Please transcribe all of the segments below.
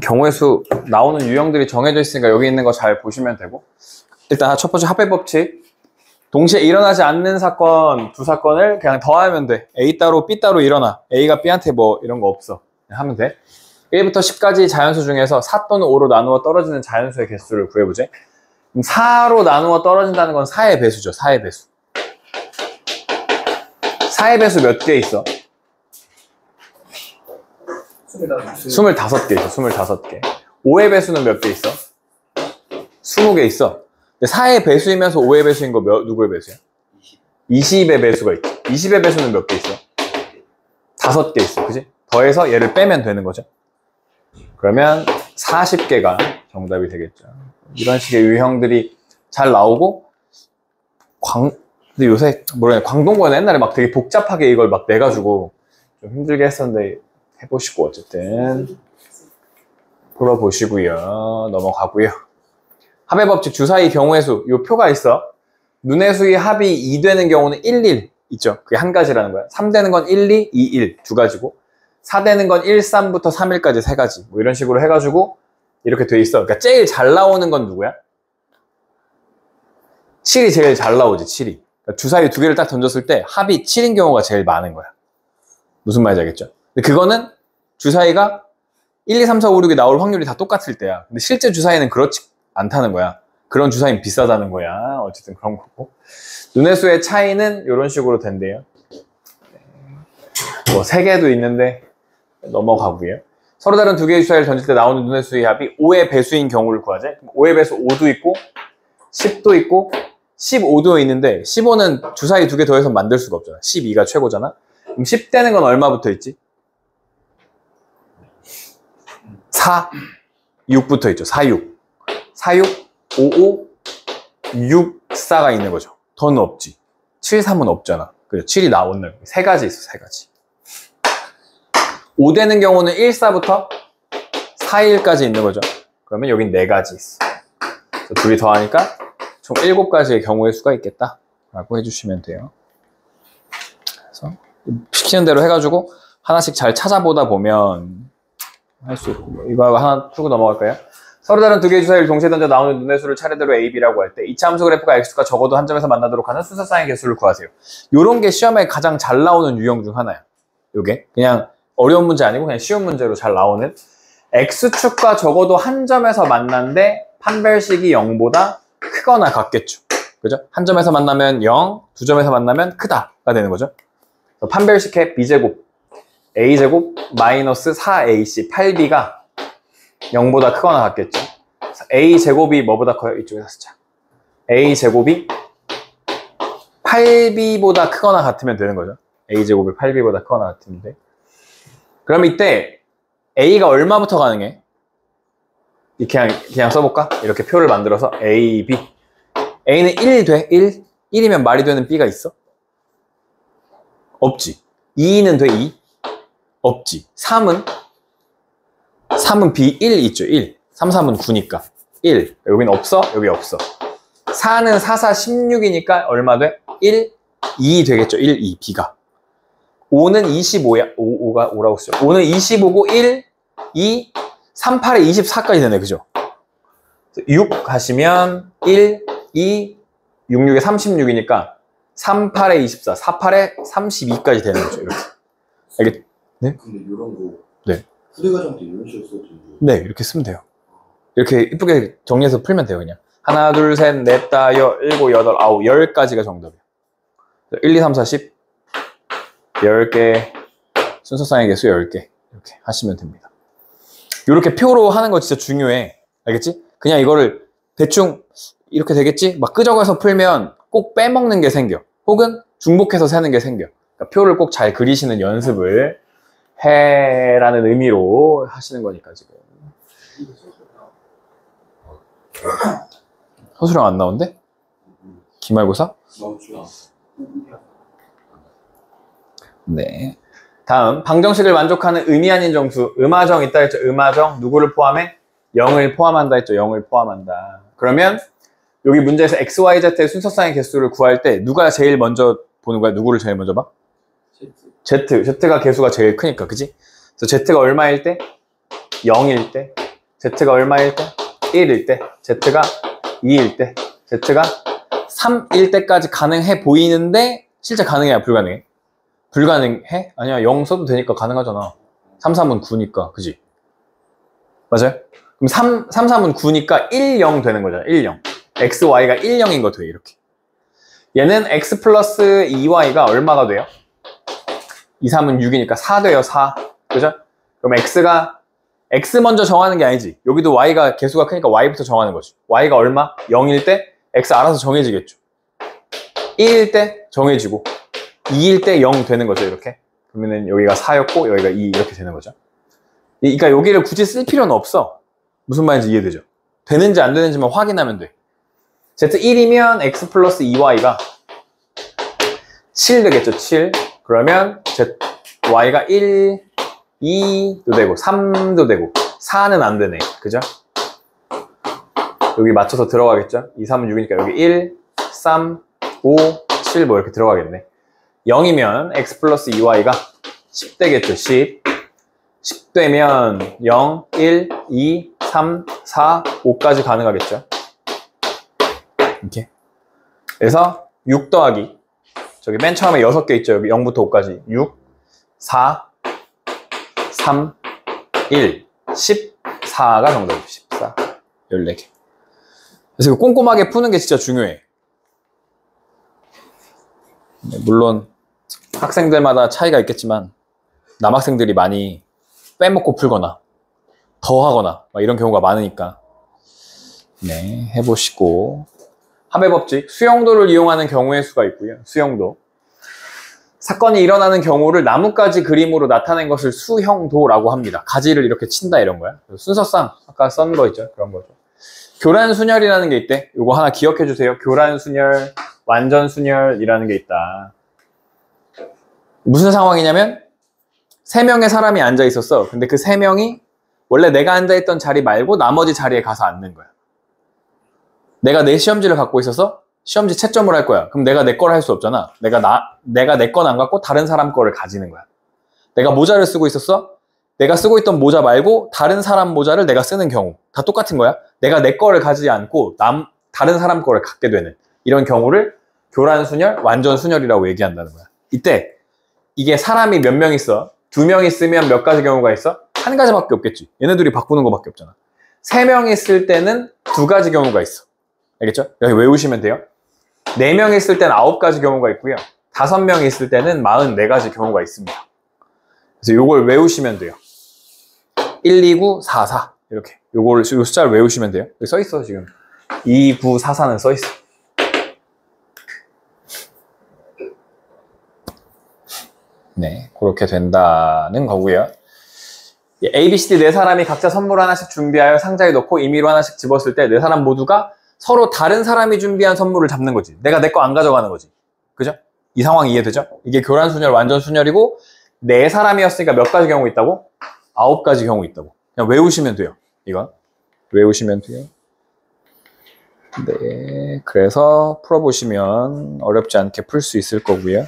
경우의 수 나오는 유형들이 정해져 있으니까 여기 있는 거 잘 보시면 되고, 일단 첫 번째 합의 법칙. 동시에 일어나지 않는 사건 두 사건을 그냥 더하면 돼. A 따로 B 따로 일어나. A가 B한테 뭐 이런 거 없어. 그냥 하면 돼. 1부터 10까지 자연수 중에서 4 또는 5로 나누어 떨어지는 자연수의 개수를 구해보지. 4로 나누어 떨어진다는 건 4의 배수죠. 4의 배수. 4의 배수 몇 개 있어? 25개 있어. 25개. 5의 배수는 몇 개 있어? 20개 있어. 근데 4의 배수이면서 5의 배수인 거 누구의 배수야? 20의 배수가 있지. 20의 배수는 몇 개 있어? 5개 있어. 그지? 더해서 얘를 빼면 되는 거죠. 그러면 40개가 정답이 되겠죠. 이런 식의 유형들이 잘 나오고, 근데 요새 광동권은 옛날에 막 되게 복잡하게 이걸 막 내가지고 좀 힘들게 했었는데, 해보시고 어쨌든 풀어보시고요. 넘어가고요. 합의 법칙 주사위 경우의 수. 요 표가 있어. 눈의 수의 합이 2 되는 경우는 1, 1 있죠. 그게 한 가지라는 거야. 3 되는 건 1, 2, 2, 1 두 가지고, 4 되는 건 1, 3부터 3, 1까지 세 가지. 뭐 이런 식으로 해가지고 이렇게 돼 있어. 그러니까 제일 잘 나오는 건 누구야? 7이 제일 잘 나오지. 7이. 그러니까 주사위 두 개를 딱 던졌을 때 합이 7인 경우가 제일 많은 거야. 무슨 말인지 알겠죠? 근데 그거는 주사위가 1, 2, 3, 4, 5, 6이 나올 확률이 다 똑같을 때야. 근데 실제 주사위는 그렇지 않다는 거야. 그런 주사위는 비싸다는 거야. 어쨌든 그런 거고. 눈의 수의 차이는 이런 식으로 된대요. 뭐 3개도 있는데 넘어가고요. 서로 다른 두 개의 주사위를 던질 때 나오는 눈의 수의 합이 5의 배수인 경우를 구하자. 5의 배수 5도 있고 10도 있고 15도 있는데, 15는 주사위 두 개 더해서 만들 수가 없잖아. 12가 최고잖아. 그럼 10 되는 건 얼마부터 있지? 4, 6부터 있죠. 4, 6. 4, 6, 5, 5, 6, 4가 있는 거죠. 더는 없지. 7, 3은 없잖아. 그래, 7이 나오는 세 가지 있어, 세 가지. 5 되는 경우는 1, 4부터 4, 1까지 있는 거죠. 그러면 여긴 네 가지 있어. 그래서 둘이 더하니까 총 7가지의 경우의 수가 있겠다 라고 해주시면 돼요. 그래서 시키는 대로 해가지고 하나씩 잘 찾아보다 보면 할 수 있고, 이거 하나 풀고 넘어갈까요? 서로 다른 두 개의 주사위를 동시에 던져 나오는 눈의 수를 차례대로 A, B라고 할 때 2차 함수 그래프가 X가 적어도 한 점에서 만나도록 하는 순서쌍의 개수를 구하세요. 요런 게 시험에 가장 잘 나오는 유형 중 하나야. 요게 그냥 어려운 문제 아니고 그냥 쉬운 문제로 잘 나오는, X축과 적어도 한 점에서 만난데 판별식이 0보다 크거나 같겠죠. 그죠? 한 점에서 만나면 0, 두 점에서 만나면 크다가 되는 거죠. 판별식 해 B제곱 A제곱 마이너스 4AC 8B가 0보다 크거나 같겠죠. A제곱이 뭐보다 커요? 이쪽에서 쓰자. A제곱이 8B보다 크거나 같으면 되는 거죠. A제곱이 8B보다 크거나 같으면 돼. 그럼 이때 A가 얼마부터 가능해? 그냥 써볼까? 이렇게 표를 만들어서 A, B. A는 1 돼? 1? 1이면 말이 되는 B가 있어? 없지. 2는 돼? 2? 없지. 3은 B 1 있죠. 1. 3, 3은 9니까 1. 여긴 없어? 여기 없어. 4는 4, 4, 16이니까 얼마 돼? 1, 2 되겠죠. 1, 2, B가. 5는 25야. 5가 5라고 쓰죠. 5는 25고 1, 2, 3, 8에 24까지 되네. 그죠? 6 하시면 1, 2, 6, 6에 36이니까 3, 8에 24, 4, 8에 32까지 되는 거죠. 이렇게. 알겠? 네? 근데 이런 거. 네. 후대 과정 때 이런 식으로 써도 돼요? 네, 이렇게 쓰면 돼요. 이렇게 이쁘게 정리해서 풀면 돼요, 그냥. 하나, 둘, 셋, 넷, 다, 일곱, 여덟, 아홉, 10가지가 정답이에요. 1, 2, 3, 4, 10. 10개. 순서쌍의 개수 10개. 이렇게 하시면 됩니다. 이렇게 표로 하는 거 진짜 중요해. 알겠지? 그냥 이거를 대충 이렇게 되겠지? 막 끄적여서 풀면 꼭 빼먹는 게 생겨. 혹은 중복해서 세는 게 생겨. 그러니까 표를 꼭 잘 그리시는 연습을 해라는 의미로 하시는 거니까 지금. 서술형 안 나온대? 기말고사? 네. 다음 방정식을 만족하는 의미 아닌 정수. 음하정 있다 했죠. 음하정 누구를 포함해? 0을 포함한다 했죠. 0을 포함한다. 그러면 여기 문제에서 x, y, z의 순서쌍의 개수를 구할 때 누가 제일 먼저 보는 거야? 누구를 제일 먼저 봐? Z. Z가 개수가 제일 크니까, 그지? 그래서 Z가 얼마일 때? 0일 때 Z가 얼마일 때? 1일 때. Z가 2일 때. Z가 3일 때까지 가능해 보이는데 실제 가능해야 불가능해? 불가능해? 아니야 0 써도 되니까 가능하잖아. 3, 3은 9니까 그지? 맞아요? 그럼 3, 3은 9니까 1, 0 되는 거잖아. 1, 0. x, y가 1, 0인 거 돼 이렇게. 얘는 x 플러스 2y가 얼마가 돼요? 2, 3은 6이니까 4 돼요. 4. 그죠? 그럼 x 먼저 정하는 게 아니지. 여기도 y가 개수가 크니까 y부터 정하는 거지. y가 얼마? 0일 때 x 알아서 정해지겠죠. 1일 때 정해지고 2일 때 0 되는 거죠. 이렇게. 그러면은 여기가 4였고 여기가 2 이렇게 되는 거죠. 그러니까 여기를 굳이 쓸 필요는 없어. 무슨 말인지 이해되죠? 되는지 안 되는지만 확인하면 돼. Z1이면 x 플러스 2y가 7 되겠죠. 7. 그러면 y가 1, 2도 되고 3도 되고 4는 안 되네. 그죠? 여기 맞춰서 들어가겠죠? 2, 3은 6이니까 여기 1, 3, 5, 7 뭐 이렇게 들어가겠네. 0이면 x 플러스 2y가 10 되겠죠. 10. 10 되면 0, 1, 2, 3, 4, 5까지 가능하겠죠. 이렇게. 그래서 6 더하기 저기 맨 처음에 6개 있죠. 여기 0부터 5까지 6, 4, 3, 1, 14가 정답이죠. 14, 14개. 그래서 이거 꼼꼼하게 푸는 게 진짜 중요해. 물론 학생들마다 차이가 있겠지만 남학생들이 많이 빼먹고 풀거나 더 하거나 이런 경우가 많으니까 네, 해보시고. 합의법칙, 수용도를 이용하는 경우의 수가 있고요. 수용도. 사건이 일어나는 경우를 나뭇가지 그림으로 나타낸 것을 수형도라고 합니다. 가지를 이렇게 친다 이런 거야. 순서상 아까 쓴 거 있죠. 그런 거죠. 교란순열이라는 게 있대. 이거 하나 기억해 주세요. 교란순열, 완전순열이라는 게 있다. 무슨 상황이냐면 3명의 사람이 앉아 있었어. 근데 그 3명이 원래 내가 앉아있던 자리 말고 나머지 자리에 가서 앉는 거야. 내가 내 시험지를 갖고 있어서 시험지 채점을 할 거야. 그럼 내가 내 걸 할 수 없잖아. 내가 내 건 안 갖고 다른 사람 거를 가지는 거야. 내가 모자를 쓰고 있었어. 내가 쓰고 있던 모자 말고 다른 사람 모자를 내가 쓰는 경우 다 똑같은 거야. 내가 내 거를 가지지 않고 다른 사람 거를 갖게 되는 이런 경우를 교란순열, 완전순열이라고 얘기한다는 거야. 이때 이게 사람이 몇 명 있어? 2명 있으면 몇 가지 경우가 있어? 한 가지밖에 없겠지. 얘네들이 바꾸는 거밖에 없잖아. 3명 있을 때는 2가지 경우가 있어. 알겠죠? 여기 외우시면 돼요. 4명 있을 때는 9가지 경우가 있고요. 5명 있을 때는 44가지 경우가 있습니다. 그래서 요걸 외우시면 돼요. 1, 2, 9, 4, 4 이렇게 요 숫자를 외우시면 돼요. 여기 써있어 지금 2, 9, 4, 4는 써있어. 네, 그렇게 된다는 거고요. A, B, C, D 네 사람이 각자 선물 하나씩 준비하여 상자에 넣고 임의로 하나씩 집었을 때 네 사람 모두가 서로 다른 사람이 준비한 선물을 잡는 거지. 내가 내 거 안 가져가는 거지. 그죠? 이 상황이 이해되죠? 이게 교란순열, 완전순열이고 네 사람이었으니까 몇 가지 경우 있다고? 9가지 경우 있다고. 그냥 외우시면 돼요. 이건 외우시면 돼요. 네, 그래서 풀어보시면 어렵지 않게 풀 수 있을 거고요.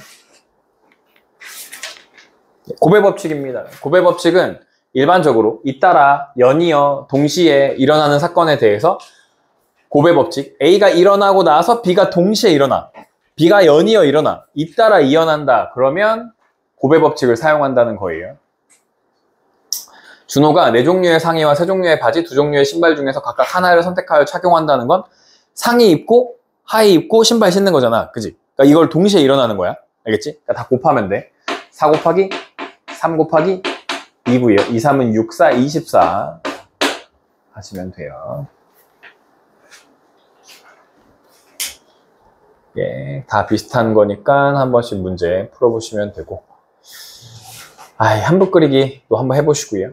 고배법칙입니다. 고배법칙은 일반적으로 잇따라, 연이어, 동시에 일어나는 사건에 대해서 고배법칙, A가 일어나고 나서 B가 동시에 일어나, B가 연이어 일어나, 잇따라 이어난다. 그러면 고배법칙을 사용한다는 거예요. 준호가 4종류의 상의와 3종류의 바지, 2종류의 신발 중에서 각각 하나를 선택하여 착용한다는 건 상의 입고 하의 입고 신발 신는 거잖아. 그지? 그러니까 이걸 동시에 일어나는 거야. 알겠지? 그러니까 다 곱하면 돼. 4 곱하기 3 곱하기 2고요. 2, 3은 6, 4, 24 하시면 돼요. 예, 다 비슷한 거니까 한 번씩 문제 풀어보시면 되고. 한붓 그리기 또 한번 해보시고요.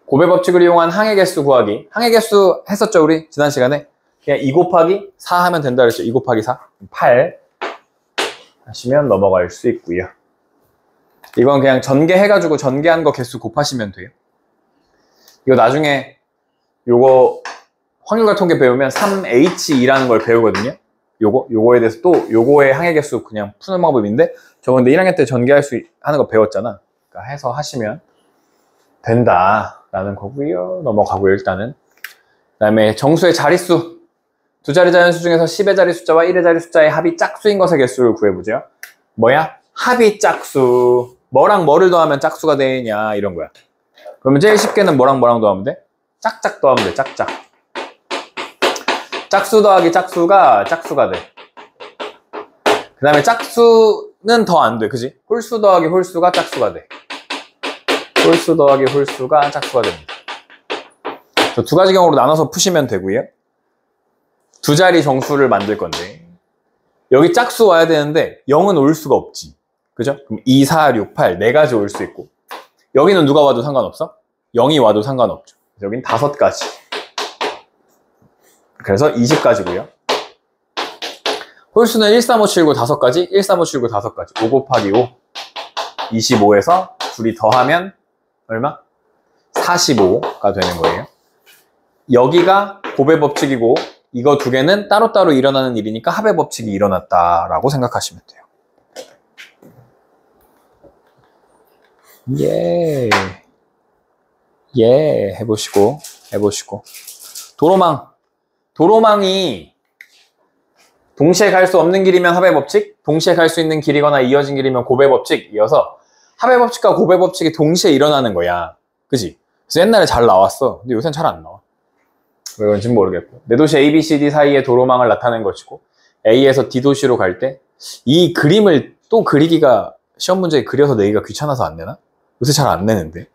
고배법칙을 이용한 항의 개수 구하기. 항의 개수 했었죠, 우리? 지난 시간에? 그냥 2 곱하기 4 하면 된다 그랬죠. 2 곱하기 4. 8 하시면 넘어갈 수 있고요. 이건 그냥 전개해가지고 전개한 거 개수 곱하시면 돼요. 이거 나중에 요거 확률과 통계 배우면 3H2라는 걸 배우거든요. 요거에 대해서 또 요거의 항의 개수 그냥 푸는 방법인데 저거 근데 1학년 때 전개할 수 하는 거 배웠잖아. 그러니까 해서 하시면 된다라는 거고요. 넘어가고요, 일단은. 그 다음에 정수의 자릿수. 두 자리 자연수 중에서 10의 자리 숫자와 1의 자리 숫자의 합이 짝수인 것의 개수를 구해보죠. 뭐야? 합이 짝수. 뭐랑 뭐를 더하면 짝수가 되냐, 이런 거야. 그러면 제일 쉽게는 뭐랑 뭐랑 더하면 돼? 짝짝 더하면 돼, 짝짝. 짝수 더하기 짝수가 짝수가 돼. 그 다음에 짝수는 더 안 돼, 그지? 홀수 더하기 홀수가 짝수가 돼. 홀수 더하기 홀수가 짝수가 됩니다. 두 가지 경우로 나눠서 푸시면 되고요. 두 자리 정수를 만들 건데 여기 짝수 와야 되는데 0은 올 수가 없지. 그죠? 그럼 2, 4, 6, 8 네 가지 올 수 있고 여기는 누가 와도 상관없어? 0이 와도 상관없죠. 여긴 5가지. 그래서 20가지고요. 홀수는 1, 3, 5, 7, 9 5가지, 1, 3, 5, 7, 9 5가지. 5 곱하기 5 25에서 둘이 더하면 얼마? 45가 되는 거예요. 여기가 곱의 법칙이고 이거 두 개는 따로따로 일어나는 일이니까 합의 법칙이 일어났다라고 생각하시면 돼요. 예. 예. 해보시고. 도로망이 동시에 갈 수 없는 길이면 합의 법칙, 동시에 갈 수 있는 길이거나 이어진 길이면 곱의 법칙 이어서 합의 법칙과 곱의 법칙이 동시에 일어나는 거야. 그지? 그래서 옛날에 잘 나왔어. 근데 요새는 잘 안 나와. 왜 그런지 모르겠고. 내 도시 A, B, C, D 사이에 도로망을 나타낸 것이고 A에서 D 도시로 갈 때 이 그림을 또 그리기가 시험 문제에 그려서 내기가 귀찮아서 안 내나? 요새 잘 안 내는데.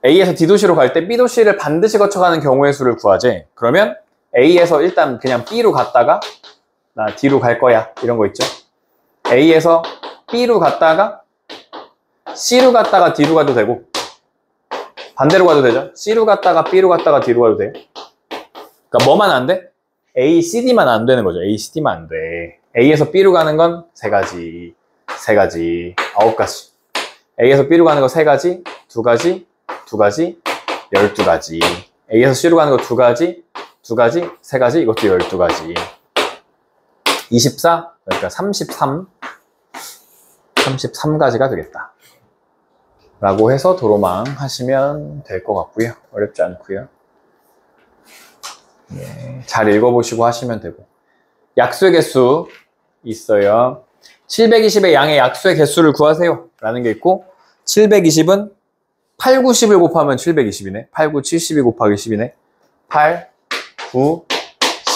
A에서 D 도시로 갈 때 B 도시를 반드시 거쳐가는 경우의 수를 구하재. 그러면 A에서 일단 그냥 B로 갔다가 나 D로 갈 거야. 이런 거 있죠. A에서 B로 갔다가 C로 갔다가 D로 가도 되고 반대로 가도 되죠. C로 갔다가 B로 갔다가 D로 가도 돼요. 그러니까 뭐만 안 돼? A, C, D만 안 되는 거죠. A, C, D만 안 돼. A에서 B로 가는 건 3가지, 9가지. A에서 B로 가는 거 3가지, 2가지, 2가지, 12가지. A에서 C로 가는 거 2가지, 3가지, 이것도 12가지. 24, 그러니까 33가지가 되겠다. 라고 해서 도로망 하시면 될 것 같고요. 어렵지 않고요. 예, 잘 읽어보시고 하시면 되고. 약수의 개수 있어요. 720의 양의 약수의 개수를 구하세요. 라는 게 있고 720은 8, 9, 10을 곱하면 720이네. 8, 9, 72 곱하기 10이네. 8, 9,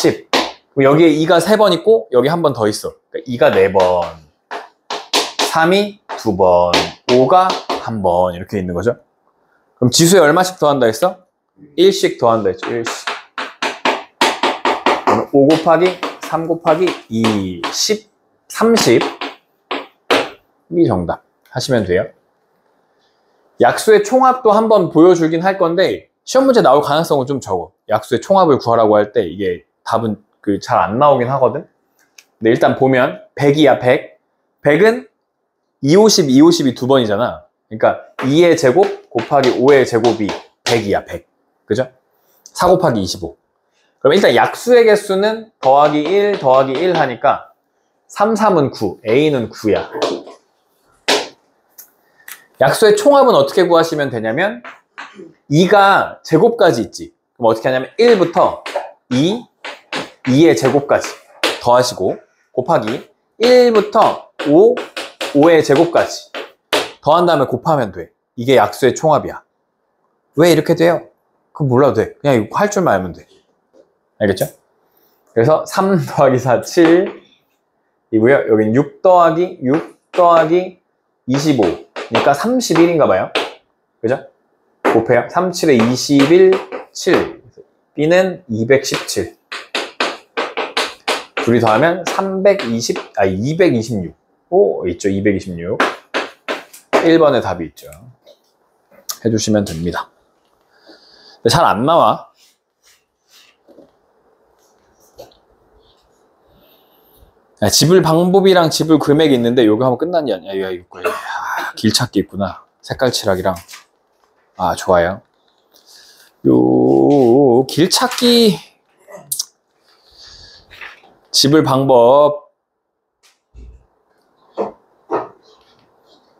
10. 그럼 여기에 2가 3번 있고 여기 한 번 더 있어. 그러니까 2가 4번, 3이 2번, 5가 1번 이렇게 있는 거죠. 그럼 지수에 얼마씩 더한다 했어? 1씩 더한다 했죠. 1씩. 5 곱하기 3 곱하기 2, 10, 30. 이 정답 하시면 돼요. 약수의 총합도 한번 보여주긴 할 건데 시험 문제 나올 가능성은 좀 적어. 약수의 총합을 구하라고 할 때 이게 답은 잘 안 나오긴 하거든. 근데 일단 보면 100이야 100. 100은 250, 250이 2번이잖아. 그러니까 2의 제곱 곱하기 5의 제곱이 100이야 100. 그죠? 4 곱하기 25. 그럼 일단 약수의 개수는 더하기 1 더하기 1 하니까 3, 3은 9, A는 9야. 약수의 총합은 어떻게 구하시면 되냐면 2가 제곱까지 있지. 그럼 어떻게 하냐면 1부터 2, 2의 제곱까지 더하시고 곱하기 1부터 5, 5의 제곱까지 더한 다음에 곱하면 돼. 이게 약수의 총합이야. 왜 이렇게 돼요? 그건 몰라도 돼. 그냥 이거 할 줄만 알면 돼. 알겠죠? 그래서 3 더하기 4, 7 이고요. 여긴 6 더하기 25 그러니까 31인가 봐요. 그죠? 곱해요. 3, 7에 21, 7 B는 217 둘이 더하면 226 오, 있죠. 226 1번의 답이 있죠. 해주시면 됩니다. 잘 안 나와. 집을 방법이랑 집을 금액이 있는데 요거 하면 끝났냐? 야, 이거 길찾기 있구나. 색깔 칠하기랑. 아, 좋아요. 요 길찾기 집을 방법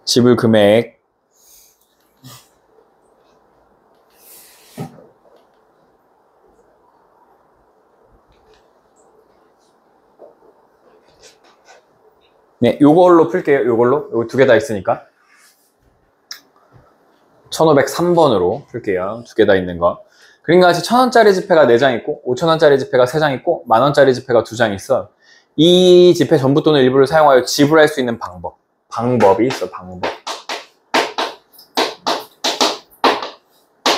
집을 금액 네, 요걸로 풀게요. 요걸로. 요거 두 개 다 있으니까. 1503번으로 풀게요. 두 개 다 있는 거. 그림과 같이 1000원짜리 지폐가 4장 있고 5000원짜리 지폐가 3장 있고 만원짜리 지폐가 2장 있어. 이 지폐 전부 또는 일부를 사용하여 지불할 수 있는 방법이 있어. 방법.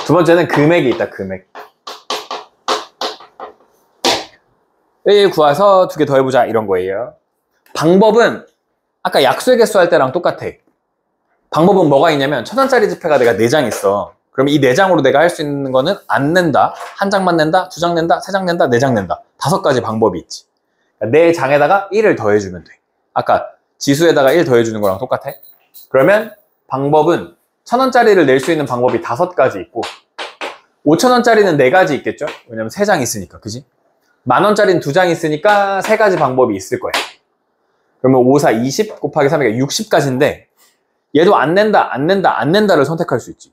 두 번째는 금액이 있다. 금액. 1 구해서 두 개 더 해보자 이런 거예요. 방법은 아까 약수의 개수 할 때랑 똑같아. 방법은 뭐가 있냐면 1000원짜리 지폐가 내가 4장 있어. 그럼 이 4장으로 내가 할 수 있는 거는 안 낸다, 한 장만 낸다, 2장 낸다, 3장 낸다, 4장 낸다. 5가지 방법이 있지. 그러니까 내 장에다가 1을 더해주면 돼. 아까 지수에다가 1 더해주는 거랑 똑같아. 그러면 방법은 1000원짜리를 낼 수 있는 방법이 5가지 있고 5000원짜리는 4가지 있겠죠? 왜냐면 3장 있으니까, 그지? 만원짜리는 2장 있으니까 3가지 방법이 있을 거야. 그러면 5, 4, 20 곱하기 3이니까 60가지인데 얘도 안 낸다, 안 낸다, 안 낸다를 선택할 수 있지.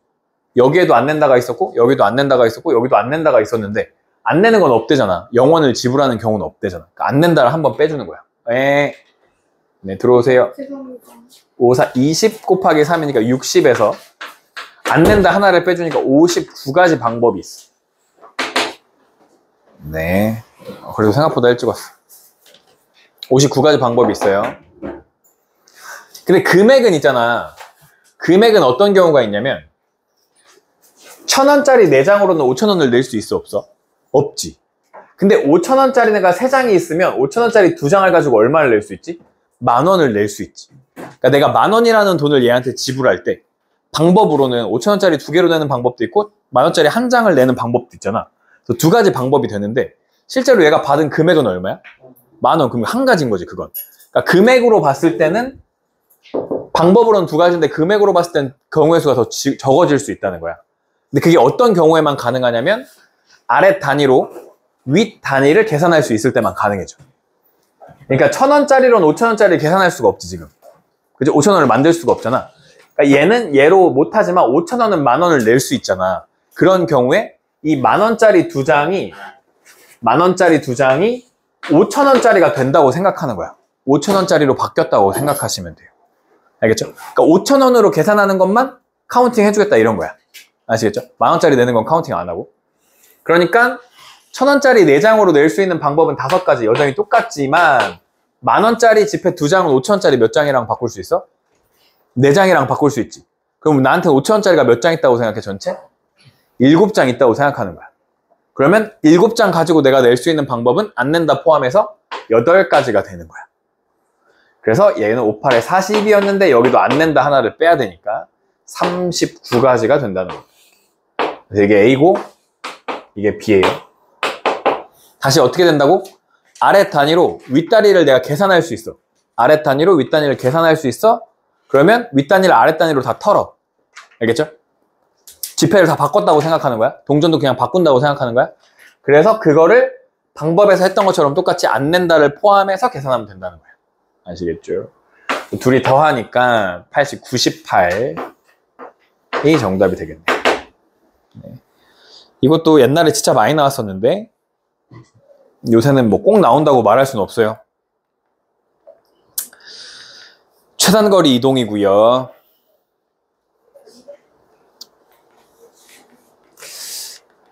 여기에도 안 낸다가 있었고 여기도 안 낸다가 있었고 여기도 안 낸다가 있었는데 안 내는 건 없대잖아. 영원을 지불하는 경우는 없대잖아. 그러니까 안 낸다를 한번 빼주는 거야. 네, 들어오세요. 5, 4, 20 곱하기 3이니까 60에서 안 낸다 하나를 빼주니까 59가지 방법이 있어. 네, 그래도 생각보다 일찍 왔어. 59가지 방법이 있어요. 근데 금액은 있잖아. 금액은 어떤 경우가 있냐면 1000원짜리 4장으로는 5000원을 낼 수 있어, 없어? 없지. 근데 5000원짜리가 3장이 있으면 5000원짜리 2장을 가지고 얼마를 낼 수 있지? 10,000원을 낼 수 있지. 그러니까 내가 10,000원이라는 돈을 얘한테 지불할 때 방법으로는 5000원짜리 2개로 내는 방법도 있고 10,000원짜리 한 장을 내는 방법도 있잖아. 그래서 2가지 방법이 되는데 실제로 얘가 받은 금액은 얼마야? 10,000원. 그럼 한 가지인 거지, 그건. 그러니까 금액으로 봤을 때는 방법으로는 2가지인데 금액으로 봤을 땐 경우의 수가 더 적어질 수 있다는 거야. 근데 그게 어떤 경우에만 가능하냐면 아래 단위로 윗 단위를 계산할 수 있을 때만 가능해져. 그러니까 1000원짜리로는 5000원짜리 계산할 수가 없지, 지금. 그죠? 5000원을 만들 수가 없잖아. 그러니까 얘는 얘로 못하지만 5000원은 10,000원을 낼 수 있잖아. 그런 경우에 이 만원짜리 2장이 5000원짜리가 된다고 생각하는 거야. 5000원짜리로 바뀌었다고 생각하시면 돼요. 알겠죠? 그러니까 5000원으로 계산하는 것만 카운팅 해주겠다 이런 거야. 아시겠죠? 만원짜리 내는 건 카운팅 안 하고. 그러니까 1000원짜리 4장으로 낼 수 있는 방법은 5가지 여전히 똑같지만 만원짜리 지폐 2장은 5000원짜리 몇 장이랑 바꿀 수 있어? 4장이랑 바꿀 수 있지. 그럼 나한테 5000원짜리가 몇 장 있다고 생각해, 전체? 7장 있다고 생각하는 거야. 그러면 7장 가지고 내가 낼 수 있는 방법은 안 낸다 포함해서 8가지가 되는 거야. 그래서 얘는 5, 8에 40이었는데 여기도 안 낸다 하나를 빼야 되니까 39가지가 된다는 거야. 그래서 이게 A고 이게 B예요. 다시 어떻게 된다고? 아래 단위로 윗단위를 내가 계산할 수 있어. 아래 단위로 윗단위를 계산할 수 있어. 그러면 윗단위를 아래 단위로 다 털어. 알겠죠? 지폐를 다 바꿨다고 생각하는 거야. 동전도 그냥 바꾼다고 생각하는 거야. 그래서 그거를 방법에서 했던 것처럼 똑같이 안 낸다를 포함해서 계산하면 된다는 거야. 아시겠죠? 둘이 더하니까 80, 98이 정답이 되겠네. 네. 이것도 옛날에 진짜 많이 나왔었는데 요새는 뭐 꼭 나온다고 말할 수는 없어요. 최단거리 이동이고요.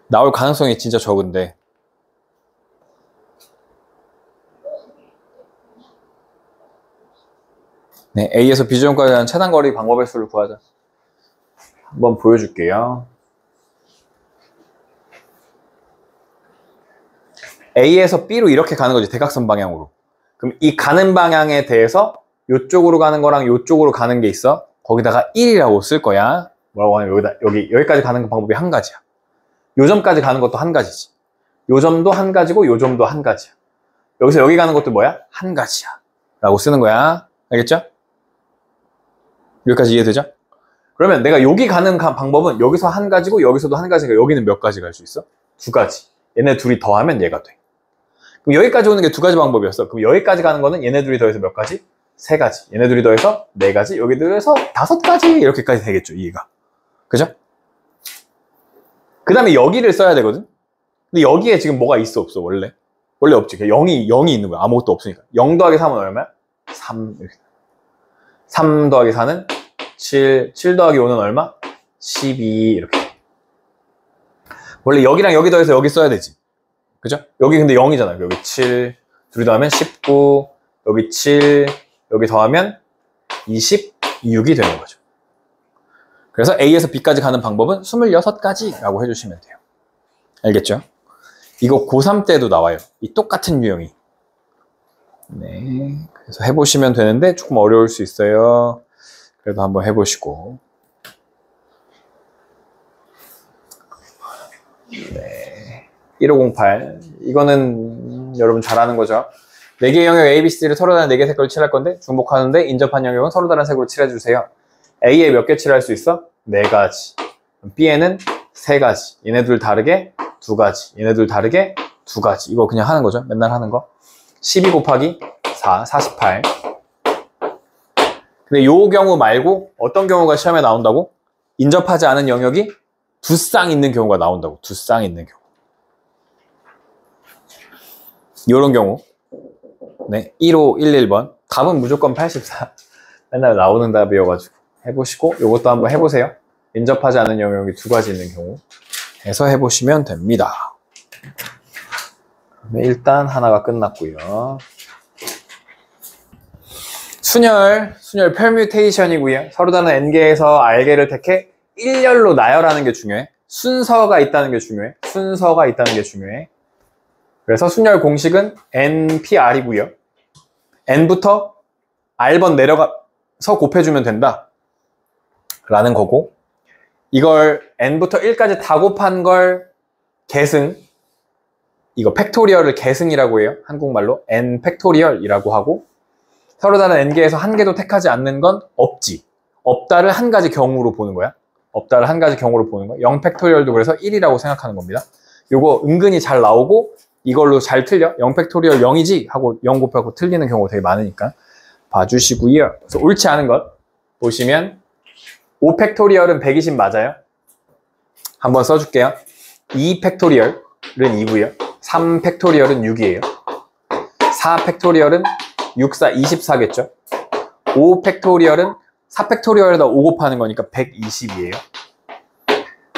나올 가능성이 진짜 적은데 네, A에서 B지점까지 가는 최단거리 방법의 수를 구하자. 한번 보여줄게요. A에서 B로 이렇게 가는 거지, 대각선 방향으로. 그럼 이 가는 방향에 대해서 이쪽으로 가는 거랑 이쪽으로 가는 게 있어. 거기다가 1이라고 쓸 거야. 뭐라고 하냐면 여기까지 가는 방법이 한 가지야. 요 점까지 가는 것도 한 가지지. 요 점도 한 가지고 요 점도 한 가지야. 여기서 여기 가는 것도 뭐야? 한 가지야. 라고 쓰는 거야. 알겠죠? 여기까지 이해되죠? 그러면 내가 여기 가는 방법은 여기서 한 가지고 여기서도 한 가지가 여기는 몇 가지 갈 수 있어? 2가지. 얘네 둘이 더하면 얘가 돼. 그럼 여기까지 오는 게 2가지 방법이었어. 그럼 여기까지 가는 거는 얘네 둘이 더해서 몇 가지? 3가지. 얘네 둘이 더해서 4가지. 여기 더해서 5가지. 이렇게까지 되겠죠, 이해가. 그죠? 그 다음에 여기를 써야 되거든? 근데 여기에 지금 뭐가 있어, 없어, 원래? 원래 없지. 0이 있는 거야. 아무것도 없으니까. 0 더하기 3은 얼마야? 3. 이렇게. 3 더하기 4는 7, 7 더하기 5는 얼마? 12 이렇게. 원래 여기랑 여기 더해서 여기 써야 되지. 그죠? 여기 근데 0이잖아요. 여기 7, 둘이 더하면 19, 여기 7, 여기 더하면 26이 되는 거죠. 그래서 A에서 B까지 가는 방법은 26가지라고 해주시면 돼요. 알겠죠? 이거 고3 때도 나와요. 이 똑같은 유형이. 네. 그래서 해보시면 되는데 조금 어려울 수 있어요. 그래도 한번 해보시고. 네. 1508. 이거는 여러분 잘 아는 거죠. 4개의 영역 A, B, C를 서로 다른 4개 색깔로 칠할 건데 중복하는데 인접한 영역은 서로 다른 색으로 칠해주세요. A에 몇 개 칠할 수 있어? 4가지. B에는 3가지. 얘네들 다르게 2가지. 얘네들 다르게 2가지. 이거 그냥 하는 거죠. 맨날 하는 거. 12 곱하기 4, 48. 근데 요 경우 말고 어떤 경우가 시험에 나온다고? 인접하지 않은 영역이 2쌍 있는 경우가 나온다고. 2쌍 있는 경우. 요런 경우. 네, 1511번. 답은 무조건 84. 맨날 나오는 답이어가지고 해보시고 요것도 한번 해보세요. 인접하지 않은 영역이 2가지 있는 경우 해서 해보시면 됩니다. 일단 하나가 끝났고요. 순열 permutation이고요. 서로 다른 n개에서 r개를 택해 일렬로 나열하는 게 중요해. 순서가 있다는 게 중요해. 순서가 있다는 게 중요해. 그래서 순열 공식은 npr이고요. n부터 r번 내려가서 곱해주면 된다 라는 거고, 이걸 n부터 1까지 다 곱한 걸 계승, 이거 팩토리얼을 계승이라고 해요. 한국말로 n 팩토리얼이라고 하고, 서로 다른 n개에서 한 개도 택하지 않는 건 없지. 없다를 한 가지 경우로 보는 거야. 없다를 한 가지 경우로 보는 거야. 0 팩토리얼도 그래서 1이라고 생각하는 겁니다. 요거 은근히 잘 나오고 이걸로 잘 틀려. 0 팩토리얼 0이지 하고 0 곱하고 틀리는 경우가 되게 많으니까 봐주시고요. 그래서 옳지 않은 것 보시면 5 팩토리얼은 120 맞아요. 한번 써줄게요. 2 팩토리얼은 2고요. 3 팩토리얼은 6이에요. 4 팩토리얼은 6, 4, 24겠죠. 5 팩토리얼은 4 팩토리얼에다 5 곱하는 거니까 120이에요.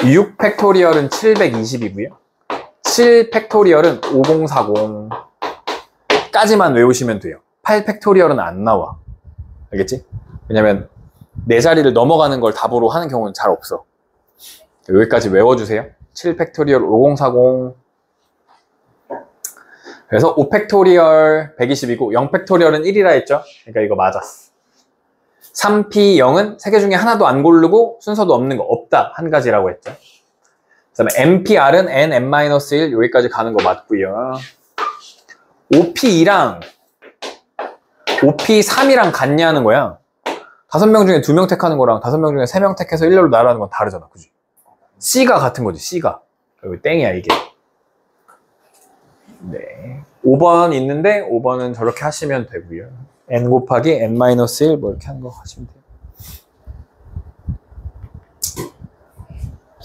6 팩토리얼은 720이고요. 7 팩토리얼은 5040 까지만 외우시면 돼요. 8 팩토리얼은 안 나와. 알겠지? 왜냐면 네 자리를 넘어가는 걸 답으로 하는 경우는 잘 없어. 여기까지 외워주세요. 7 팩토리얼 5040. 그래서 5 팩토리얼 120이고 0 팩토리얼은 1이라 했죠? 그러니까 이거 맞았어. 3P 0은 3개 중에 하나도 안 고르고 순서도 없는 거 없다. 한 가지라고 했죠. 그 다음에 NPR은 N, N-1 여기까지 가는 거 맞고요. OP2랑 OP3이랑 같냐는 거야. 5명 중에 2명 택하는 거랑 5명 중에 3명 택해서 일렬로 나열하는 건 다르잖아. 그지? C가 같은 거지. C가. 여기 땡이야 이게. 네. 5번 있는데 5번은 저렇게 하시면 되고요. n 곱하기 n-1 뭐 이렇게 하는 거 하시면 돼요.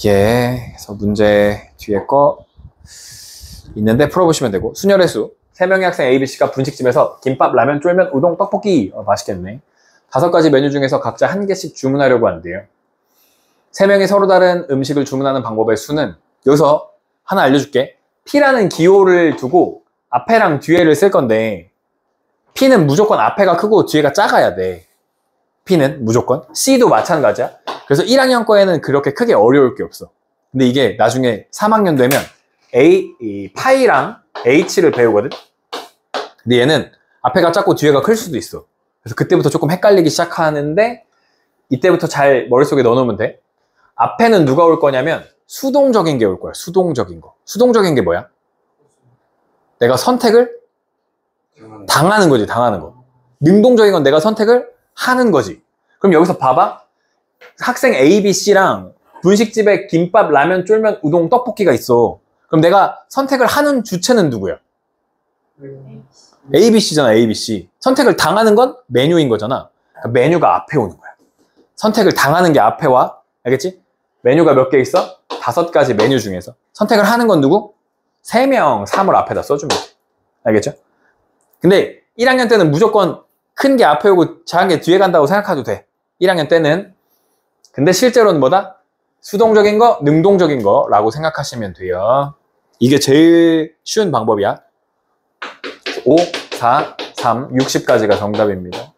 예, 그래서 문제 뒤에 거 있는데 풀어보시면 되고, 순열의 수 3명의 학생 A, B, C가 분식집에서 김밥, 라면, 쫄면, 우동, 떡볶이 맛있겠네. 5가지 메뉴 중에서 각자 한 개씩 주문하려고 한대요. 3명이 서로 다른 음식을 주문하는 방법의 수는, 여기서 하나 알려줄게. P라는 기호를 두고 앞에랑 뒤에를 쓸 건데 P는 무조건 앞에가 크고 뒤에가 작아야 돼. P는 무조건. C도 마찬가지야. 그래서 1학년 거에는 그렇게 크게 어려울 게 없어. 근데 이게 나중에 3학년 되면 파이랑 H를 배우거든. 근데 얘는 앞에가 작고 뒤에가 클 수도 있어. 그래서 그때부터 조금 헷갈리기 시작하는데 이때부터 잘 머릿속에 넣어놓으면 돼. 앞에는 누가 올 거냐면 수동적인 게 올 거야. 수동적인 거. 수동적인 게 뭐야? 내가 선택을 당하는 거지. 당하는 거. 능동적인 건 내가 선택을 하는 거지. 그럼 여기서 봐봐. 학생 A, B, C랑 분식집에 김밥, 라면, 쫄면, 우동, 떡볶이가 있어. 그럼 내가 선택을 하는 주체는 누구야? A, B, C잖아. A, B, C. 선택을 당하는 건 메뉴인 거잖아. 그러니까 메뉴가 앞에 오는 거야. 선택을 당하는 게 앞에 와. 알겠지? 메뉴가 몇 개 있어? 5가지 메뉴 중에서 선택을 하는 건 누구? 3명, 3을 앞에다 써주면 돼. 알겠죠? 근데 1학년 때는 무조건 큰 게 앞에 오고 작은 게 뒤에 간다고 생각해도 돼. 1학년 때는. 근데 실제로는 뭐다? 수동적인 거, 능동적인 거라고 생각하시면 돼요. 이게 제일 쉬운 방법이야. 5, 4, 3, 60까지가 정답입니다.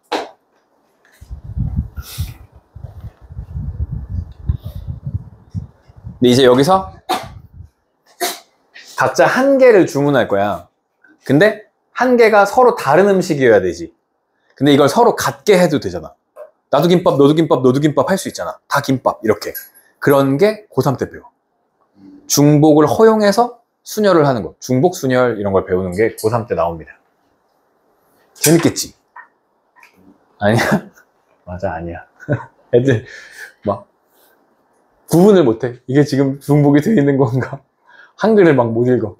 근데 이제 여기서 각자 한 개를 주문할 거야. 근데 한 개가 서로 다른 음식이어야 되지. 근데 이걸 서로 같게 해도 되잖아. 나도 김밥, 너도 김밥, 너도 김밥 할 수 있잖아. 다 김밥 이렇게. 그런 게 고3 때 배워. 중복을 허용해서 순혈을 하는 거. 중복, 순혈 이런 걸 배우는 게 고3 때 나옵니다. 재밌겠지? 아니야? 맞아, 아니야. 애들 막 구분을 못해. 이게 지금 중복이 되어 있는 건가? 한글을 막 못 읽어.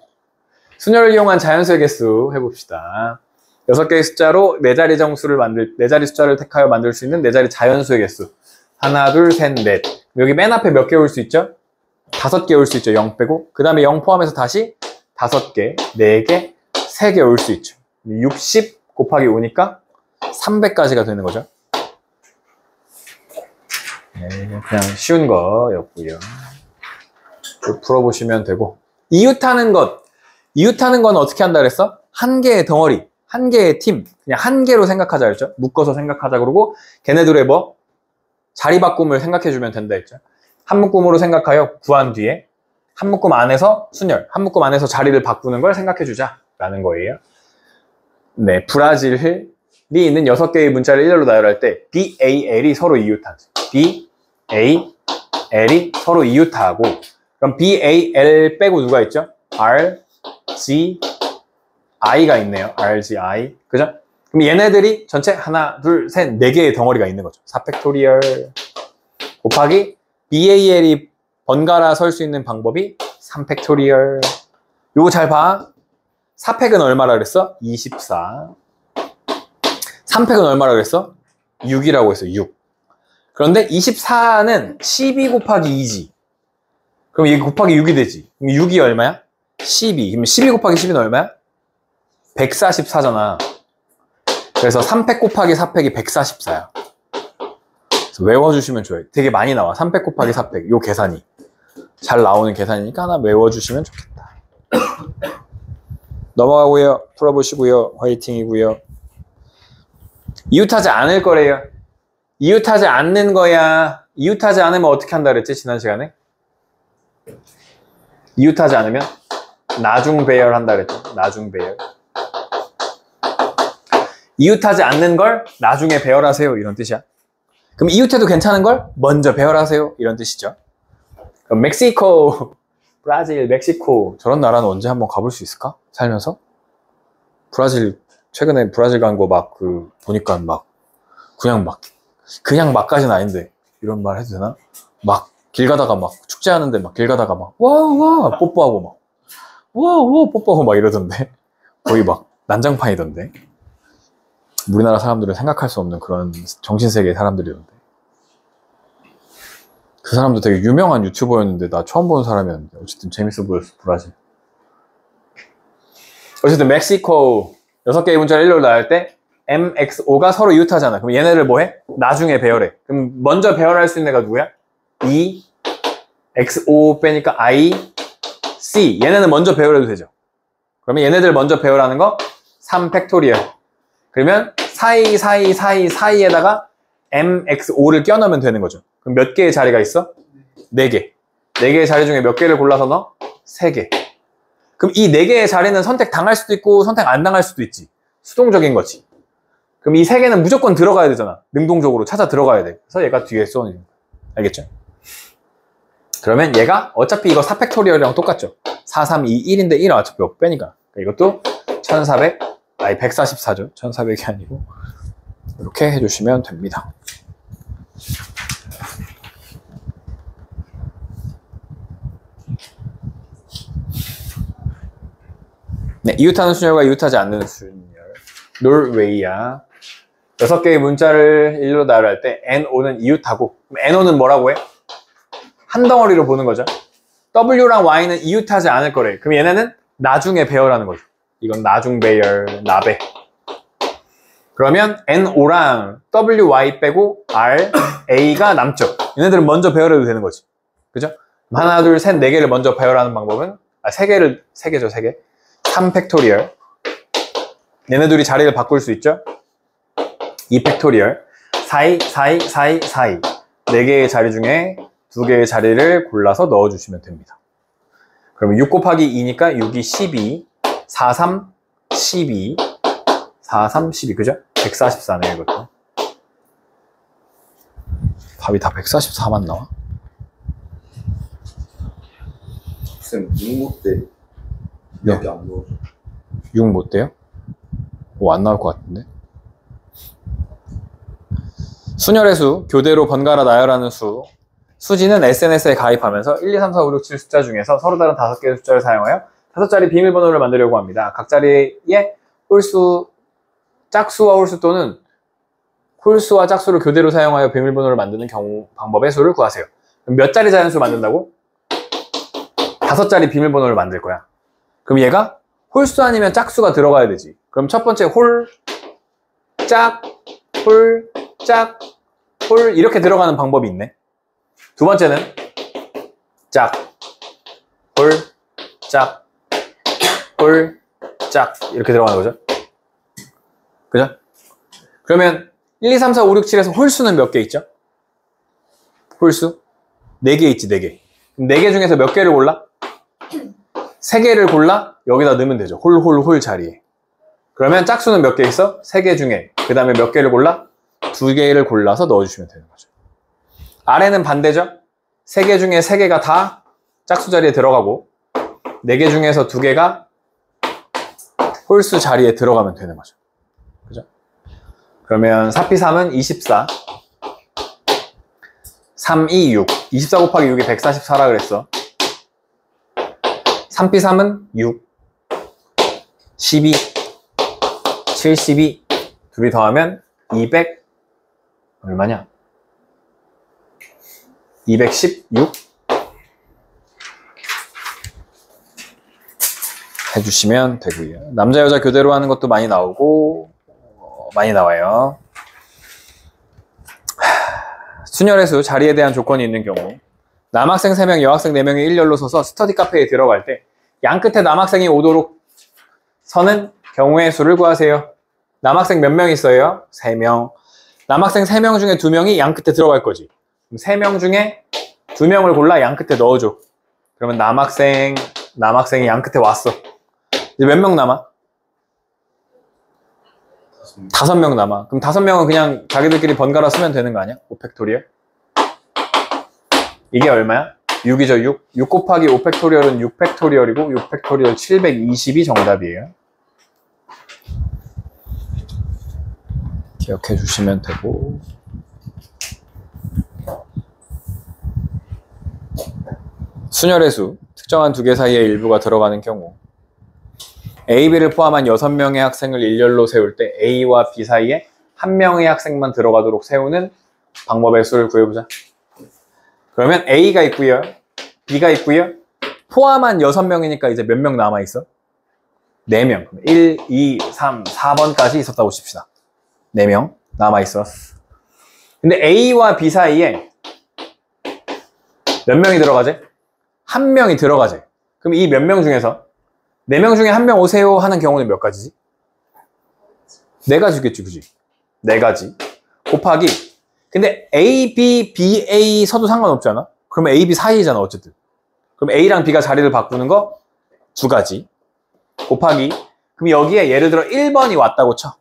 순혈을 이용한 자연수의 개수 해봅시다. 6개의 숫자로 4자리 정수를 4자리 숫자를 택하여 만들 수 있는 4자리 자연수의 개수. 하나, 둘, 셋, 넷. 여기 맨 앞에 몇 개 올 수 있죠? 5개 올 수 있죠. 0 빼고. 그 다음에 0 포함해서 다시 5개, 4개, 3개 올 수 있죠. 60 곱하기 5니까 300까지가 되는 거죠. 네, 그냥 쉬운 거였고요. 풀어보시면 되고. 이웃하는 것. 이웃하는 건 어떻게 한다 그랬어? 한 개의 덩어리, 한 개의 팀, 그냥 한 개로 생각하자 그랬죠? 묶어서 생각하자 그러고 걔네들의 뭐? 자리 바꿈을 생각해주면 된다 했죠? 한 묶음으로 생각하여 구한 뒤에 한 묶음 안에서 순혈, 한 묶음 안에서 자리를 바꾸는 걸 생각해주자 라는 거예요. 네, 브라질이 있는 6개의 문자를 일렬로 나열할 때 BAL이 서로 이웃하지. BAL이 서로 이웃하고 그럼 BAL 빼고 누가 있죠? R, G, I가 있네요. R, G, I. 그죠? 그럼 얘네들이 전체 하나, 둘, 셋, 4개의 덩어리가 있는 거죠. 4팩토리얼 곱하기 BAL이 번갈아 설 수 있는 방법이 3팩토리얼. 요거 잘 봐. 4팩은 얼마라 그랬어? 24. 3팩은 얼마라 그랬어? 6이라고 했어. 6. 그런데 24는 12 곱하기 2지. 그럼 이게 곱하기 6이 되지. 그럼 6이 얼마야? 12. 그럼 12 곱하기 12는 얼마야? 144잖아. 그래서 3팩 곱하기 4팩이 144야. 그래서 외워주시면 좋아요. 되게 많이 나와. 3팩 곱하기 4팩. 요 계산이. 잘 나오는 계산이니까 하나 외워주시면 좋겠다. 넘어가고요. 풀어보시고요. 화이팅이고요. 이웃하지 않을 거래요. 이웃하지 않는 거야. 이웃하지 않으면 어떻게 한다 그랬지? 지난 시간에? 이웃하지 않으면 나중 배열한다 그랬죠. 나중 배열. 이웃하지 않는 걸 나중에 배열하세요. 이런 뜻이야. 그럼 이웃해도 괜찮은 걸 먼저 배열하세요. 이런 뜻이죠. 그럼 멕시코, 브라질, 멕시코 저런 나라는 언제 한번 가볼 수 있을까? 살면서? 브라질 최근에 브라질 간 거 막 보니까 막 그냥 막까지는 아닌데 이런 말 해도 되나? 막 길 가다가 막 축제하는데 막 길 가다가 막 와 뽀뽀하고 막 와 뽀뽀하고 막 이러던데 거의 막 난장판이던데. 우리나라 사람들은 생각할 수 없는 그런 정신세계의 사람들이던데. 그 사람도 되게 유명한 유튜버였는데 나 처음 보는 사람이었는데 어쨌든 재밌어 보였어. 브라질. 어쨌든 멕시코 6개의 문자를 일렬로 나열 때 MXO가 서로 이웃하잖아. 그럼 얘네를 뭐해? 나중에 배열해. 그럼 먼저 배열할 수 있는 애가 누구야? E, XO 빼니까 I, C. 얘네는 먼저 배열해도 되죠. 그러면 얘네들 먼저 배열하는 거 3팩토리얼. 그러면 사이에다가 MXO를 껴넣으면 되는 거죠. 그럼 몇 개의 자리가 있어? 4개. 4개의 자리 중에 몇 개를 골라서 넣어? 3개. 그럼 이 4개의 자리는 선택 당할 수도 있고 선택 안 당할 수도 있지. 수동적인 거지. 그럼 이 3개는 무조건 들어가야 되잖아. 능동적으로 찾아 들어가야 돼. 그래서 얘가 뒤에 쏘는 거야. 알겠죠? 그러면 얘가 어차피 이거 4팩토리얼이랑 똑같죠. 4, 3, 2, 1인데 1은 어차피 몇 빼니까. 이것도 144죠. 1400이 아니고. 이렇게 해주시면 됩니다. 네, 이웃하는 순열과 이웃하지 않는 순열. 노르웨이야. 6개의 문자를 일로 나열할 때 NO는 이웃하고 NO는 뭐라고 해? 한 덩어리로 보는 거죠. W랑 Y는 이웃하지 않을 거래. 그럼 얘네는 나중에 배열하는 거죠. 이건 나중 배열, 나배. 그러면 NO랑 WY 빼고 R, A가 남죠. 얘네들은 먼저 배열해도 되는 거지. 그죠? 하나, 둘, 셋, 네 개를 먼저 배열하는 방법은, 세 개죠, 세 개. 3 팩토리얼. 얘네 둘이 자리를 바꿀 수 있죠? 2 팩토리얼. 4이, 4이, 4이, 4이. 4개의 자리 중에 2개의 자리를 골라서 넣어주시면 됩니다. 그러면 6 곱하기 2니까 6이 12, 4, 3, 12, 4, 3, 12, 그죠? 144네요, 이것도. 답이 다 144만 나와? 쌤, 6못 때 네. 여기 안 넣어줘. 6 못 돼요? 오, 안 나올 것 같은데? 순열의 수, 교대로 번갈아 나열하는 수. 수지는 SNS에 가입하면서 1, 2, 3, 4, 5, 6, 7 숫자 중에서 서로 다른 5개의 숫자를 사용하여 5자리 비밀번호를 만들려고 합니다. 각 자리에 홀수, 짝수와 홀수 또는 홀수와 짝수를 교대로 사용하여 비밀번호를 만드는 경우 방법의 수를 구하세요. 그럼 몇 자리 자연수 만든다고? 5자리 비밀번호를 만들 거야. 그럼 얘가 홀수 아니면 짝수가 들어가야 되지. 그럼 첫 번째 홀, 짝, 홀, 짝, 홀 이렇게 들어가는 방법이 있네. 두 번째는 짝, 홀, 짝, 홀, 짝 이렇게 들어가는 거죠. 그죠? 그러면 1, 2, 3, 4, 5, 6, 7에서 홀수는 몇 개 있죠? 홀수? 4개 있지, 4개. 그럼 4개 중에서 몇 개를 골라? 3개를 골라 여기다 넣으면 되죠. 홀 자리에. 그러면 짝수는 몇 개 있어? 3개 중에. 그 다음에 몇 개를 골라? 2개를 골라서 넣어주시면 되는 거죠. 아래는 반대죠? 3개 중에 3개가 다 짝수 자리에 들어가고 4개 중에서 2개가 홀수 자리에 들어가면 되는 거죠. 그죠? 그러면 4p3은 24 3, 2, 6 24 곱하기 6이 144라 그랬어. 3p3은 6 12 72 둘이 더하면 200 얼마냐? 216 해주시면 되고요. 남자 여자 교대로 하는 것도 많이 나오고 많이 나와요. 순열의 수 자리에 대한 조건이 있는 경우 남학생 3명, 여학생 4명이 일렬로 서서 스터디 카페에 들어갈 때 양 끝에 남학생이 오도록 서는 경우의 수를 구하세요. 남학생 몇 명 있어요? 3명. 남학생 3명 중에 2명이 양 끝에 들어갈 거지. 그럼 3명 중에 2명을 골라 양 끝에 넣어줘. 그러면 남학생이 양 끝에 왔어. 이제 몇 명 남아? 5명 남아. 그럼 5명은 그냥 자기들끼리 번갈아 쓰면 되는 거 아니야? 5팩토리얼? 이게 얼마야? 6이죠, 6. 6 곱하기 5팩토리얼은 6팩토리얼이고 6팩토리얼 720이 정답이에요. 기억해 주시면 되고 순열의 수, 특정한 2개 사이에 일부가 들어가는 경우 A, B를 포함한 6명의 학생을 일렬로 세울 때 A와 B 사이에 1명의 학생만 들어가도록 세우는 방법의 수를 구해보자. 그러면 A가 있고요, B가 있고요, 포함한 6명이니까 이제 몇 명 남아있어? 4명. 1, 2, 3, 4번까지 있었다고 칩시다. 4명 남아있어. 근데 A와 B 사이에 몇 명이 들어가지? 1명이 들어가지. 그럼 이 몇 명 중에서 4명 중에 1명 오세요 하는 경우는 몇 가지지? 4가지겠지, 그지? 4가지. 곱하기. 근데 A, B, B, A 서도 상관없잖아? 그러면 A, B 사이잖아, 어쨌든. 그럼 A랑 B가 자리를 바꾸는 거 2가지. 곱하기. 그럼 여기에 예를 들어 1번이 왔다고 쳐.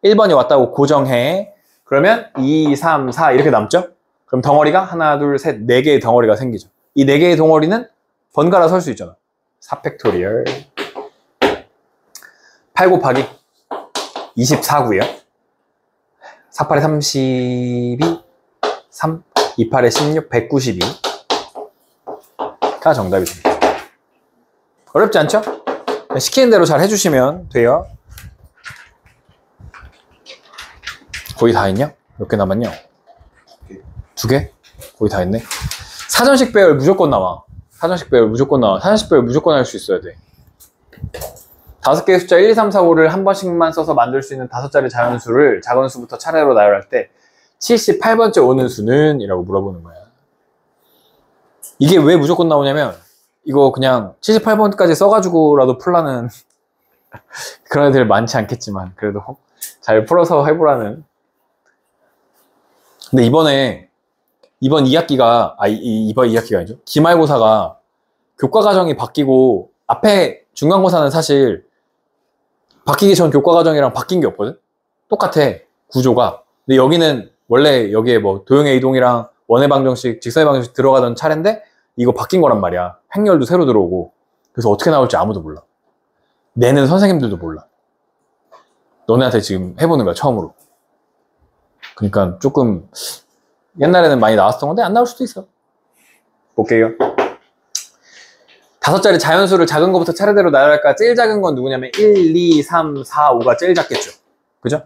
1번이 왔다고 고정해. 그러면 2, 3, 4 이렇게 남죠? 그럼 덩어리가 하나, 둘, 셋, 4개의 덩어리가 생기죠. 이 4개의 덩어리는 번갈아 설 수 있잖아. 4팩토리얼 8 곱하기 24고요. 4, 8에 32 3, 2, 8에 16, 192가 정답이 됩니다. 어렵지 않죠? 시키는 대로 잘 해주시면 돼요. 거의 다 했냐? 몇 개 남았냐? 2개? 거의 다 했네. 사전식 배열 무조건 나와. 사전식 배열 무조건 나와. 사전식 배열 무조건 할 수 있어야 돼. 5개의 숫자 1, 2, 3, 4, 5를 한 번씩만 써서 만들 수 있는 5자리 자연수를 작은 수부터 차례로 나열할 때 78번째 오는 수는? 이라고 물어보는 거야. 이게 왜 무조건 나오냐면 이거 그냥 78번까지 써가지고라도 풀라는 그런 애들 많지 않겠지만 그래도 잘 풀어서 해보라는. 근데 이번 2학기가 이번 2학기가 아니죠. 기말고사가 교과과정이 바뀌고 앞에 중간고사는 사실 바뀌기 전 교과과정이랑 바뀐 게 없거든? 똑같아, 구조가. 근데 여기는 원래 여기에 뭐 도형의 이동이랑 원의 방정식, 직선의 방정식 들어가던 차례인데 이거 바뀐 거란 말이야. 행렬도 새로 들어오고. 그래서 어떻게 나올지 아무도 몰라. 내는 선생님들도 몰라. 너네한테 지금 해보는 거야, 처음으로. 그러니까 조금 옛날에는 많이 나왔던 건데 안 나올 수도 있어. 볼게요. 5자리 자연수를 작은 거부터 차례대로 나열할까? 제일 작은 건 누구냐면 1, 2, 3, 4, 5가 제일 작겠죠. 그죠?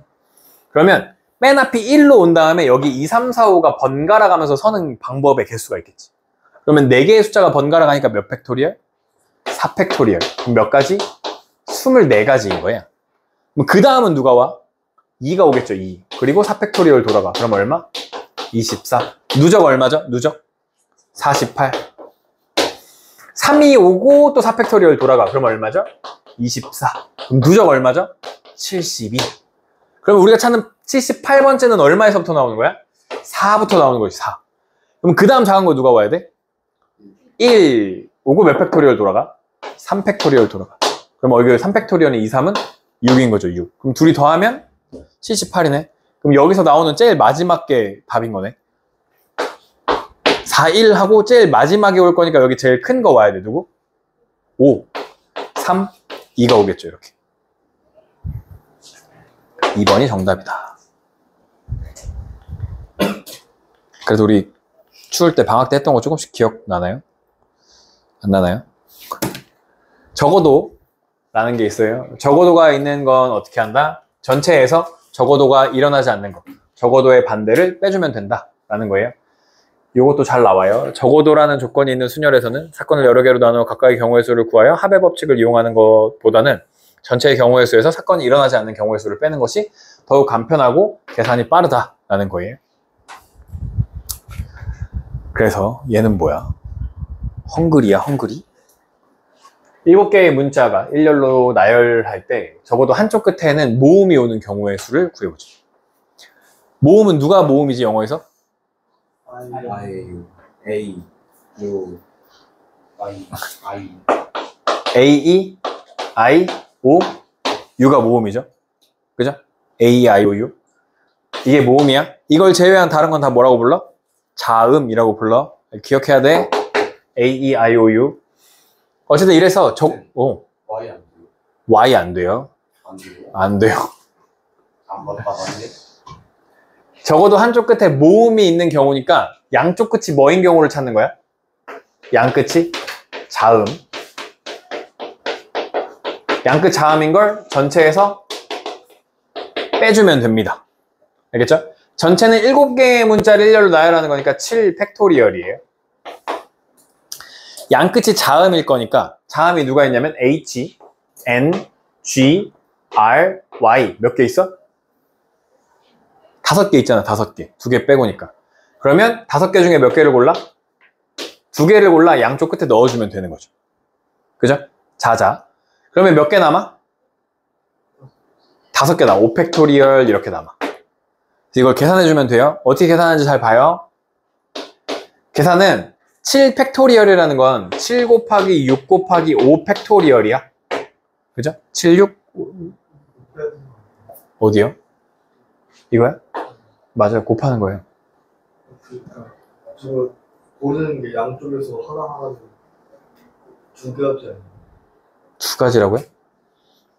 그러면 맨 앞이 1로 온 다음에 여기 2, 3, 4, 5가 번갈아 가면서 서는 방법의 개수가 있겠지. 그러면 4개의 숫자가 번갈아 가니까 몇 팩토리얼? 4팩토리얼. 그럼 몇 가지? 24가지인 거야. 그럼 그 다음은 누가 와? 2가 오겠죠, 2. 그리고 4팩토리얼 돌아가. 그럼 얼마? 24. 누적 얼마죠? 누적? 48. 3이 오고 또 4팩토리얼 돌아가. 그럼 얼마죠? 24. 그럼 누적 얼마죠? 72. 그럼 우리가 찾는 78번째는 얼마에서부터 나오는 거야? 4부터 나오는 거지, 4. 그럼 그 다음 작은 거 누가 와야 돼? 1 오고 몇 팩토리얼 돌아가? 3팩토리얼 돌아가. 그럼 여기 3팩토리얼은 2, 3은 6인 거죠, 6. 그럼 둘이 더하면 78이네. 그럼 여기서 나오는 제일 마지막 게 답인 거네. 4, 1 하고 제일 마지막에 올 거니까 여기 제일 큰 거 와야 돼. 누구? 5, 3, 2가 오겠죠, 이렇게. 2번이 정답이다. 그래도 우리 추울 때 방학 때 했던 거 조금씩 기억나나요? 안 나나요? 적어도 라는 게 있어요. 적어도가 있는 건 어떻게 한다? 전체에서 적어도가 일어나지 않는 거, 적어도의 반대를 빼주면 된다 라는 거예요. 이것도 잘 나와요. 적어도라는 조건이 있는 순열에서는 사건을 여러 개로 나누어 각각의 경우의 수를 구하여 합의 법칙을 이용하는 것보다는 전체의 경우의 수에서 사건이 일어나지 않는 경우의 수를 빼는 것이 더욱 간편하고 계산이 빠르다라는 거예요. 그래서 얘는 뭐야? 헝그리야, 헝그리? 7개의 문자가 일렬로 나열할 때 적어도 한쪽 끝에는 모음이 오는 경우의 수를 구해보자. 모음은 누가 모음이지, 영어에서? A, U, I. A, E, I, O, U가 모음이죠. 그죠? A, I, O, U. 이게 모음이야. 이걸 제외한 다른 건 다 뭐라고 불러? 자음이라고 불러. 기억해야 돼. A, E, I, O, U. 어쨌든 이래서 Y 안 돼요? Y 안 돼요. 안 돼요? 안 돼요. 안 봤다가네? 적어도 한쪽 끝에 모음이 있는 경우니까 양쪽 끝이 뭐인 경우를 찾는 거야? 양 끝이 자음. 양 끝 자음인 걸 전체에서 빼주면 됩니다. 알겠죠? 전체는 7개의 문자를 일렬로 나열하는 거니까 7팩토리얼이에요. 양 끝이 자음일 거니까 자음이 누가 있냐면 H, N, G, R, Y 몇 개 있어? 5개 있잖아. 5개. 2개 빼고니까. 그러면 5개 중에 몇 개를 골라? 2개를 골라 양쪽 끝에 넣어주면 되는 거죠. 그죠? 자자. 그러면 몇 개 남아? 5개 남아. 5팩토리얼 이렇게 남아. 이걸 계산해주면 돼요. 어떻게 계산하는지 잘 봐요. 계산은 7팩토리얼이라는 건 7 곱하기 6 곱하기 5 팩토리얼이야. 그죠? 7, 6 어디요? 이거야? 맞아요. 곱하는 거예요. 그러니까 저 고르는 게 양쪽에서 하나 두 개였지 않나요? 2가지라고요?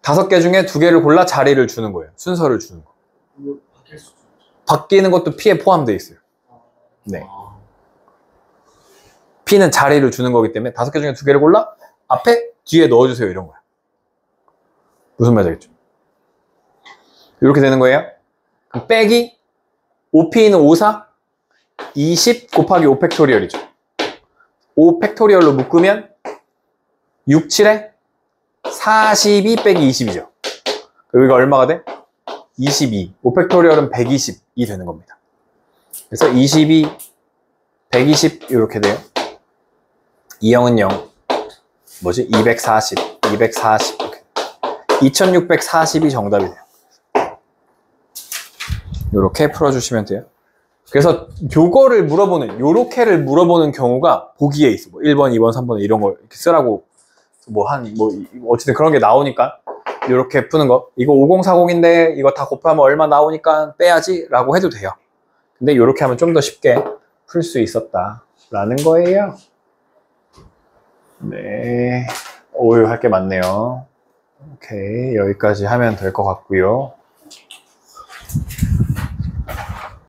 5개 중에 2개를 골라 자리를 주는 거예요. 순서를 주는 거. 그거 바뀔 수도 있죠. 바뀌는 것도 P에 포함되어 있어요. 네. P는 자리를 주는 거기 때문에 5개 중에 2개를 골라 앞에 뒤에 넣어주세요. 이런 거야. 무슨 말인지 알겠죠? 이렇게 되는 거예요. 그럼 빼기 5P는 54 20 곱하기 5 팩토리얼이죠. 5 팩토리얼로 묶으면 6, 7에 42 빼기 20이죠. 여기가 얼마가 돼? 22. 5팩토리얼은 120이 되는 겁니다. 그래서 22, 120 이렇게 돼요. 2형은 0. 뭐지? 240, 240 이렇게. 2640이 정답이 돼요. 이렇게 풀어주시면 돼요. 그래서 요거를 물어보는, 요렇게를 물어보는 경우가 보기에 있어. 뭐 1번, 2번, 3번 이런 걸 이렇게 쓰라고 어쨌든 그런 게 나오니까 요렇게 푸는 거. 이거 5040인데 이거 다 곱하면 얼마 나오니까 빼야지 라고 해도 돼요. 근데 요렇게 하면 좀 더 쉽게 풀 수 있었다 라는 거예요. 네. 오유 할 게 많네요. 오케이. 여기까지 하면 될 것 같고요.